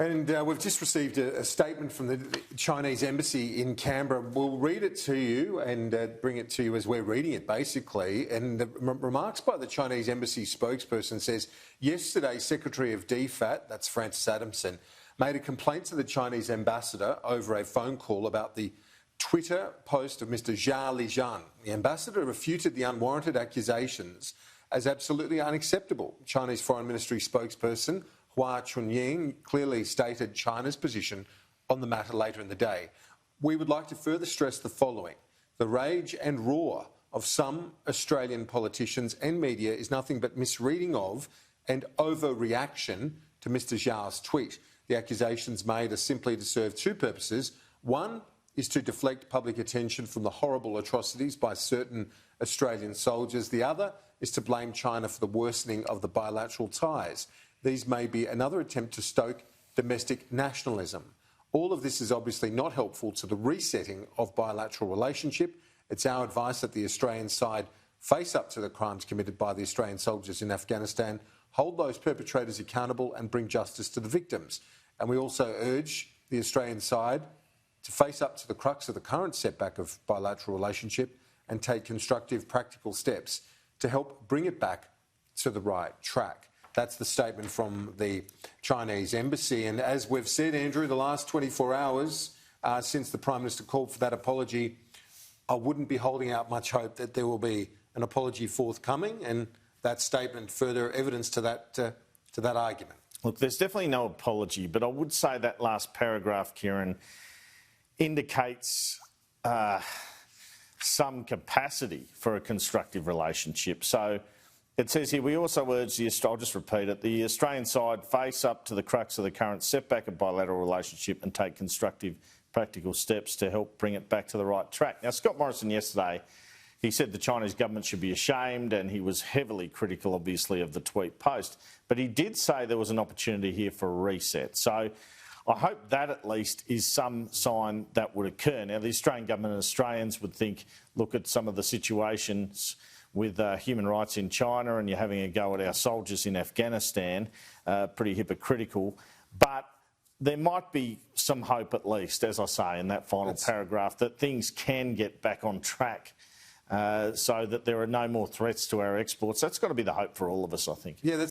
And we've just received a statement from the Chinese embassy in Canberra. We'll read it to you and bring it to you as we're reading it, basically. And the remarks by the Chinese embassy spokesperson says, yesterday, Secretary of DFAT, that's Francis Adamson, made a complaint to the Chinese ambassador over a phone call about the Twitter post of Mr. Zhao Lijian. The ambassador refuted the unwarranted accusations as absolutely unacceptable. Chinese Foreign Ministry spokesperson Hua Chunying clearly stated China's position on the matter later in the day. We would like to further stress the following. The rage and roar of some Australian politicians and media is nothing but misreading of and overreaction to Mr. Zhao's tweet. The accusations made are simply to serve two purposes. One is to deflect public attention from the horrible atrocities by certain Australian soldiers. The other is to blame China for the worsening of the bilateral ties. These may be another attempt to stoke domestic nationalism. All of this is obviously not helpful to the resetting of bilateral relationship. It's our advice that the Australian side face up to the crimes committed by the Australian soldiers in Afghanistan, hold those perpetrators accountable and bring justice to the victims. And we also urge the Australian side to face up to the crux of the current setback of bilateral relationship and take constructive, practical steps to help bring it back to the right track. That's the statement from the Chinese embassy. And as we've said, Andrew, the last 24 hours since the Prime Minister called for that apology, I wouldn't be holding out much hope that there will be an apology forthcoming, and that statement further evidence to that argument. Look, there's definitely no apology, but I would say that last paragraph, Kieran, indicates some capacity for a constructive relationship. So it says here, we also urge I'll just repeat it, the Australian side face up to the crux of the current setback of bilateral relationship and take constructive, practical steps to help bring it back to the right track. Now, Scott Morrison yesterday, he said the Chinese government should be ashamed, and he was heavily critical, obviously, of the tweet post. But he did say there was an opportunity here for a reset. So I hope that at least is some sign that would occur. Now, the Australian government and Australians would think, look at some of the situations with human rights in China, and you're having a go at our soldiers in Afghanistan, pretty hypocritical. But there might be some hope, at least, as I say, in that final paragraph, that things can get back on track so that there are no more threats to our exports. That's got to be the hope for all of us, I think. Yeah, that's